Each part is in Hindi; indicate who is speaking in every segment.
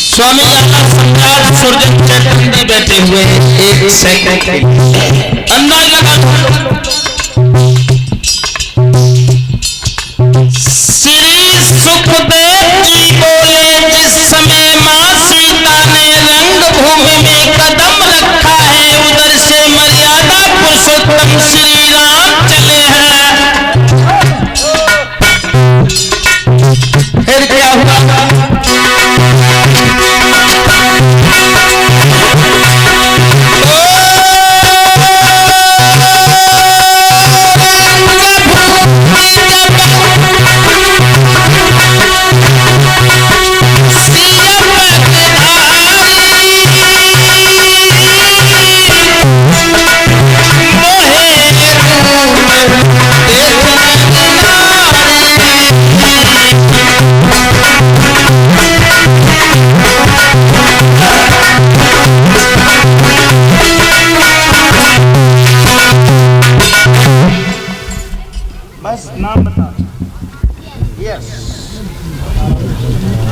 Speaker 1: स्वामी सम्राट सुरजन चैतन्य जी बैठे हुए हैं, एक सेकंड अंदर लगा। श्री सुखदेव जी बोले, जिस समय मां सीता ने रंग भूमि में कदम रखा है, उधर से मर्यादा पुरुषोत्तम श्री राम चले हैं। फिर क्या हुआ?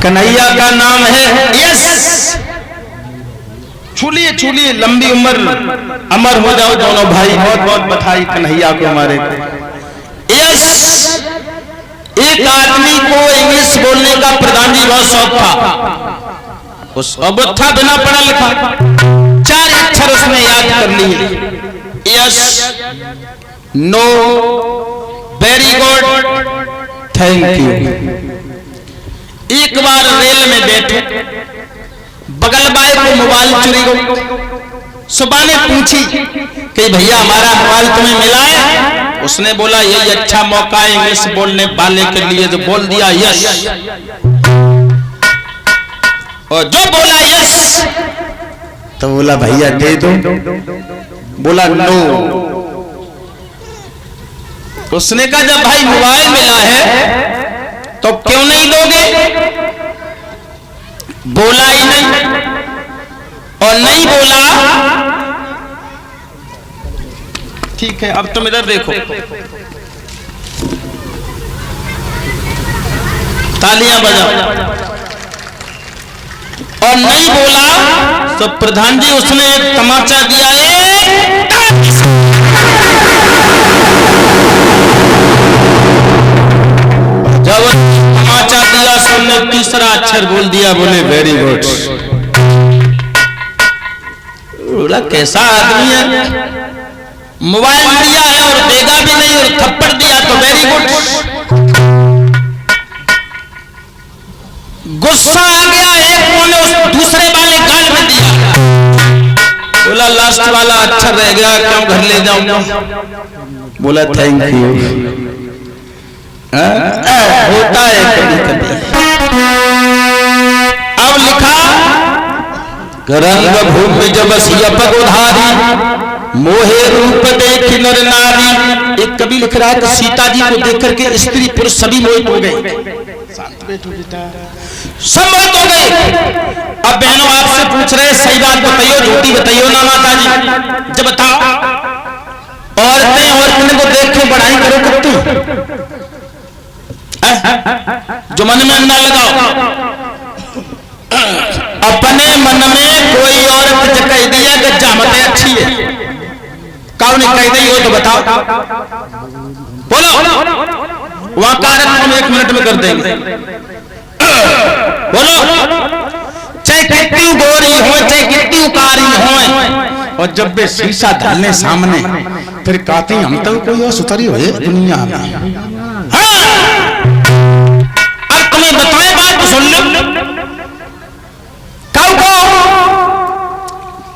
Speaker 1: कन्हैया का नाम है यस। छूलिए छूलिए, लंबी उम्र अमर हो जाओ दोनों भाई। बहुत बहुत बधाई कन्हैया को हमारे। यस, एक आदमी को इंग्लिश बोलने का प्रधान जी बहुत शौक था। उस अब था बिना पढ़ा लिखा, 4 अक्षर उसने याद कर लिए। Yes, no, very good, thank you. एक बार रेल में बैठे, बगल बाई को मोबाइल चुरी गई। सुबह ने पूछी कि भैया हमारा मोबाइल तुम्हें मिला है? उसने बोला यही अच्छा मौका है इंग्लिश बोलने वाले के लिए, जो बोल दिया यस। और जो बोला यस तो बोला भैया दे दो, बोला नो। उसने कहा जब भाई मोबाइल मिला है तो क्यों नहीं दोगे? बोला ही नहीं, और नहीं बोला। ठीक है, अब तुम इधर देखो, तालियां बजाओ। और नहीं बोला तो प्रधान जी उसने एक तमाचा दिया है। जब तमाचा दिया सबने तीसरा अक्षर बोल दिया, बोले वेरी गुड। बोला कैसा आदमी है, मोबाइल दिया है और देगा भी नहीं, और थप्पड़ दिया तो वेरी गुड। गुस्सा आ गया, एक ने उस दूसरे वाले गाल में दिया। बोला लास्ट वाला अक्षर रह गया, क्यों घर ले जाऊंगा? बोला थैंक यू। होता है कभी कभी। अब लिखा रंग भूमि जब सियपग उधारी, मोहे रूप देखी नर नारी। एक कवि लिख रहा है कि सीता जी को देख करके स्त्री पुरुष सभी मोहित हो गए। सब मोहित हो गए। अब बहनों आपसे पूछ रहे, सही बात बताइयो झूठी बताइयो ना माता जी? जब बताओ, औरतें औरतें को देख के बढ़ाई करो करती, जो मन में अंडा लगाओ। अपने मन में कोई औरत कह दिया कि जामते अच्छी है, कौन कह दी हो तो बताओ, बोलो। वकालत हम 1 मिनट में कर देंगे, बोलो। चाहे कितनी गोरी हो, चाहे कितनी उकारी हो, और जब वे शीशा ढालने सामने, फिर कहती हम तो कोई और सुथरी हो दुनिया में। हाँ, अब तुम्हें बताए बात तो सुन लो।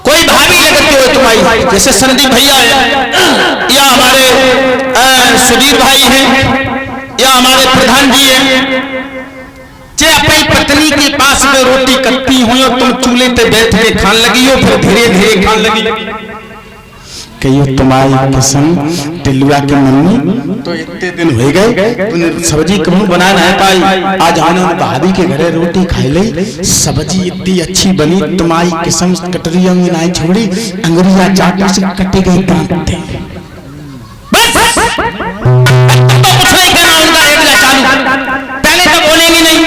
Speaker 1: कोई भाभी लगती हो तुम्हारी, जैसे संदीप भैया है, या हमारे सुधीर भाई हैं, या हमारे प्रधान जी हैं। चाहे अपनी पत्नी के पास में रोटी कटती हो, तुम चूल्हे पे बैठ के खान लगी हो, फिर धीरे धीरे खान लगी। कहियो तुम्हारी कसम टिल्लुआ की मम्मी तो इतने दिन हो गए, तूने सब्जी कम बनाना है पाई। आज आने भाभी के घरे रोटी खाई ले, सब्जी इतनी अच्छी बनी, तुम्हारी कसम कटरिया में नहीं छोड़ी, अंगुरिया चाटने से कटे गए दांत थे। बस तो कुछ नहीं करना, उनका रेगला चालू। पहले तो बोलेंगे नहीं,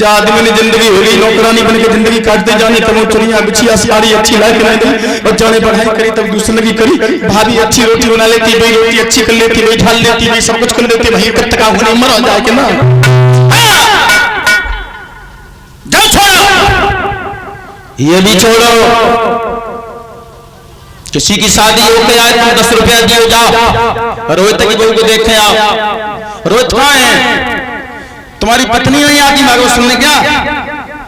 Speaker 1: जा आदमी ने जिंदगी हो गई नौकरानी बन के जिंदगी काटते जाने कमो चुनिया बिछिया सारी अच्छी लाइफ नहीं दी और जाने पढ़ाई करी तब दूसरी लगी करी भाभी अच्छी रोटी बना लेती भाई रोटी अच्छी कर लेती भाई ढाल लेती भाई सब कुछ कर लेती भाई कब तक होने मर जाए कि ना जाओ छोड़ो ये भी छोड़ो किसी की शादी होके आए तुम 10 रुपया दियो जाओ रोहित की बहू को देखे आओ रोहित कहाँ है तुम्हारी पत्नी नहीं आती मारो सुनने क्या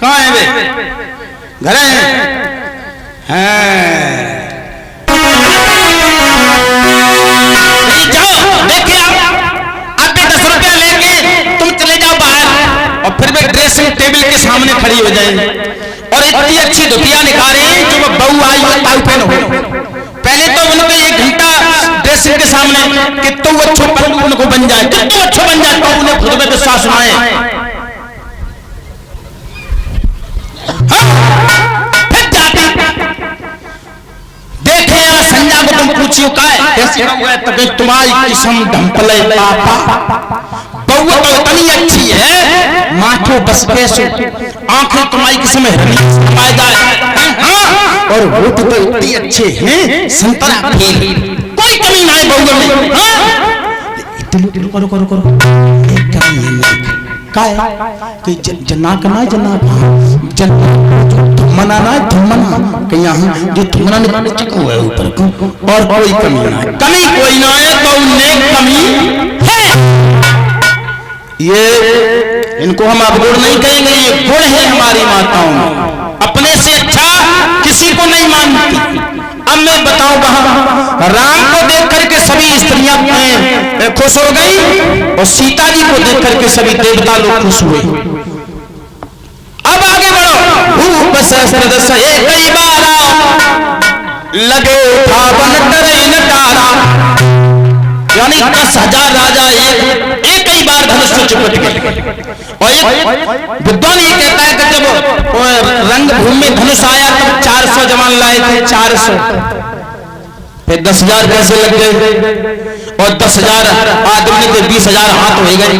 Speaker 1: कहाँ है वे घर हैं जाओ देखे आओ अब 10 रुपया लेके तुम चले जाओ बाहर और फिर वे ड्रेसिंग टेबल के सामने खड़ी हो जाए और इतनी अच्छी धोतिया निकाले जो वो बहू आई हो ताऊ पहनो पहले तो उनको 1 घंटा ड्रेसिंग के सामने कि तो अच्छो पल्लू उनको बन जाए कि तो अच्छो बन जाए तो उन्हें खुद में विश्वास सुनाए फिर जाती देखे संज्ञा को तुम पूछियो का है तब तुम्हारी किस्म ढंपले पापा बहू तो इतनी अच्छी है माथो बस पैसो आंखें तुम्हारी किस्म है और होठ तो इतनी अच्छे हैं संतरा फेल कोई कमी ना है बहू में इतनी करो करो करो एक कमी नहीं काय कि जना का ना जना धमना ना धमना कि यहाँ जो धमना ने चका हुआ है ऊपर को और कोई कमी ना है कमी कोई ना है तो उन्हें कमी है ये इनको हम अवगुण नहीं कहेंगे ये गुण है हमारी माताओं में अपने से अच्छा किसी को नहीं मानती अब मैं बताऊं कहां राम को देख करके सभी स्त्रियां खुश हो गई और सीता जी को देख करके सभी देवता लोग खुश हुए अब आगे बढ़ो भूप सहस्र दस एक बार लगे उठावन करे नटारा यानी 10,000 राजा एक ही बार धनुष से चिपट गए और एक विद्वान ये कहता है कि जब रंग भूमि में धनुष आया तब 400 जवान लाए थे 400 फिर 10,000 कैसे लग गए और 10,000 आदमी के 20,000 हाथ हो गए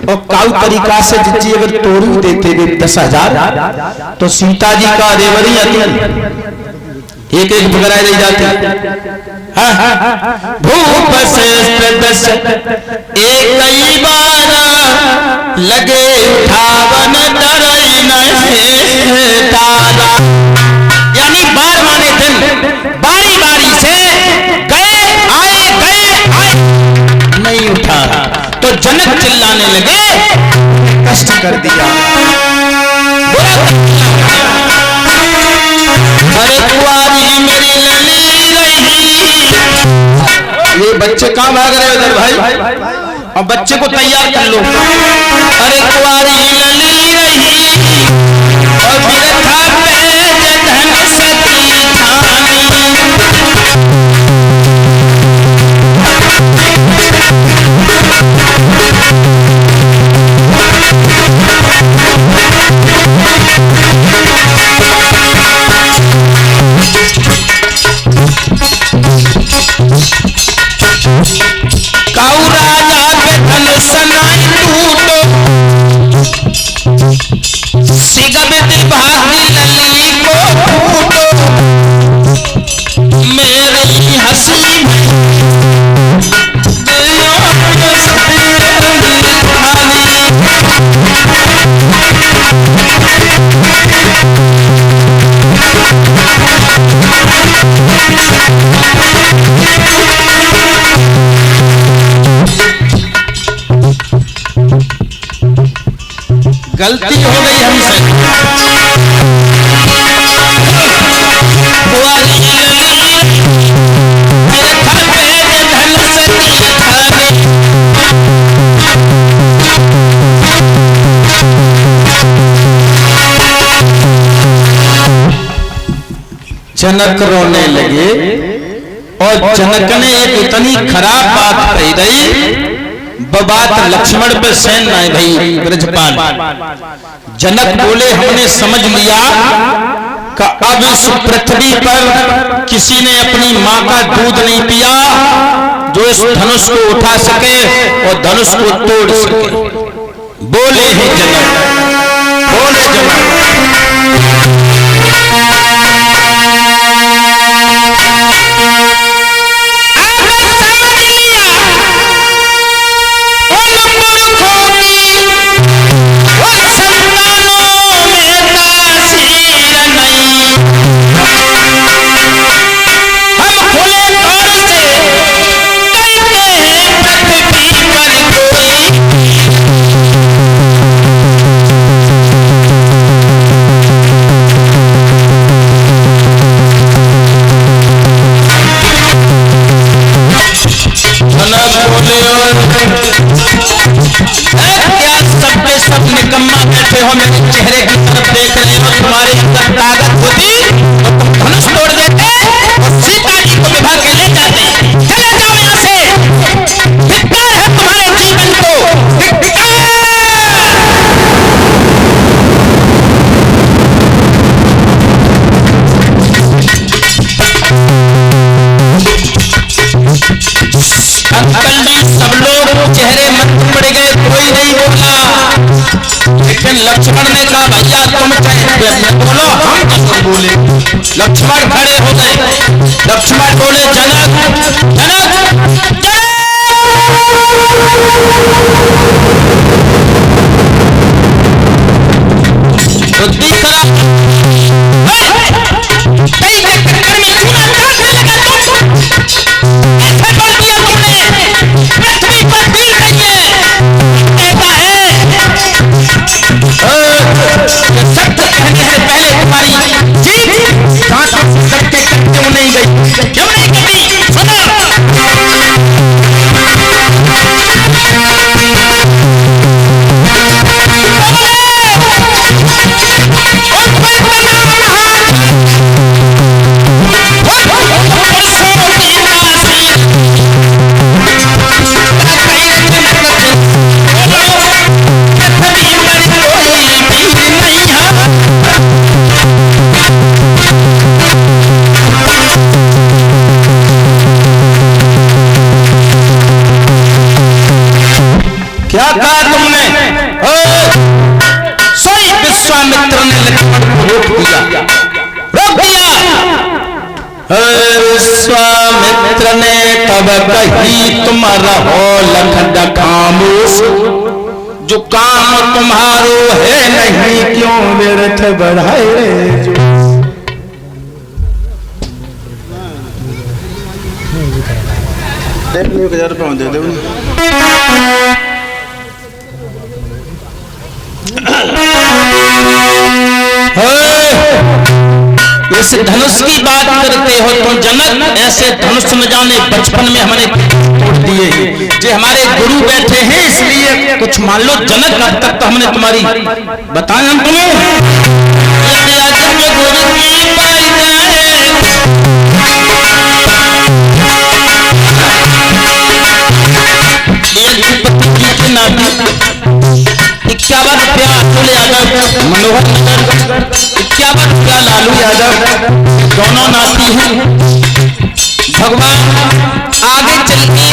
Speaker 1: और काउ तरीका से जिज्जी अगर तोड़ देते थे 10,000 तो सीता जी का रेवरी आती एक एक पकड़ाई नहीं जाती भूप से एक बार लगे उठावन डरई नहीं तारा यानी बार माने दिन बारी बारी से गए आए नहीं उठा तो जनक चिल्लाने लगे कष्ट कर दिया अरे कुआरी मेरी लली रही ये बच्चे कहाँ भाग रहे हो भाई और बच्चे को तैयार कर लो अरे कुआरी लली रही और बिरथा पे धन सती काऊ राजा के धनुष नाई टूटो सिगबत भागी लली को फूटो मेरी हंसी गलती हो गई हमसे जनक रोने लगे और जनक ने एक इतनी खराब बात कही गई बात लक्ष्मण पे सेन नहीं गई ब्रजपाल जनक बोले हमने समझ लिया कि अब इस पृथ्वी पर किसी ने अपनी मां का दूध नहीं पिया जो इस धनुष को उठा सके और धनुष को तोड़ सके बोले ही जनक बोले सब निकम्मा बैठे हो, मेरे चेहरे की तरफ देख रहे हो। तुम्हारे अंदर ताकत होती तो तुम धनुष तोड़ देते और सीता जी को विवाह के ले जाते। चले जाओ यहाँ से, धिक्कार है तुम्हारे जीवन को, धिक्कार। अंकल जी सब लोग चेहरे मत पड़ गए, कोई नहीं बोला, लेकिन लक्ष्मण ने कहा भैया तुम बोलो, हम तो बोले। लक्ष्मण खड़े हो गए। लक्ष्मण बोले जनक जनक बुद्धि खराब, कई चक्कर में चूना काटने लगा तुम, ऐसे बोल दिया तुमने, पृथ्वी पर गिर रही है, कहता है सत्य कहने से पहले तुम्हारी जीभ दांतों से सबके क्यों नहीं गई, क्यों नहीं कटी? सुनो क्या कहा तुमने? सोई विश्वामित्र ने लक्ष्मण को रोक दिया, रोक दिया। विश्वामित्र ने तब कही तुम रहो लखन खामोश, जो काम तुम्हारो है नहीं क्यों व्यर्थ बढ़ाए जो। देख लो 1000 रुपये दे दो। इस धनुष की बात करते हो तुम जनक, ऐसे धनुष न जाने बचपन में हमने तोड़ दिए, जो हमारे गुरु बैठे हैं इसलिए कुछ मान लो जनक, अब तक तो हमने तुम्हारी बताया हम तुम्हें। इक्यावन रुपया अतुल यादव मनोहर नगर, 51 रुपया लालू यादव, दोनों नाती हैं। भगवान आगे चल के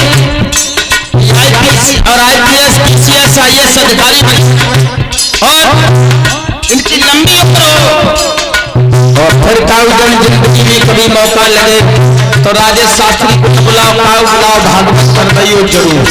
Speaker 1: और IPS PCS IAS अधिकारी बने और इनकी लंबी उम्र हो, और फिर काउजन जिंदगी में कभी मौका लगे तो राजेश शास्त्री को बुलाओ, बुलाओ भागवत कर रही हो जरूर।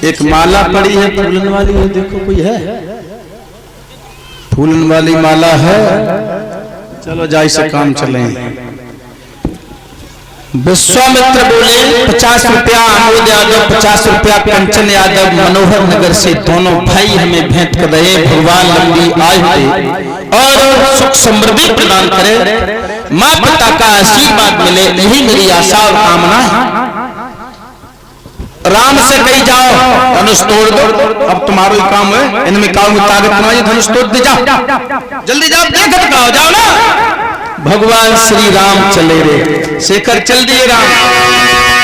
Speaker 1: एक माला पड़ी है फूलन वाली है, देखो कोई है फूलन वाली माला है। चलो जाई से काम चले। विश्वामित्र बोले 50 रुपया आमोद यादव, 50 रुपया कंचन यादव मनोहर नगर से दोनों भाई हमें भेंट कर रहे। भगवान लंबी आयु दे और सुख समृद्धि प्रदान करे। माँ पिता का आशीर्वाद मिले, यही मेरी आशा और कामना है। राम से कही जाओ धनुष तोड़ दो, अब तुम्हारा ही काम है, इनमें काम ताकत तुम्हारी, धनुष तोड़ दे जाओ, जल्दी जाओ, देखत का हो जाओ ना। भगवान श्री राम चले रे, शेखर चल दिए राम।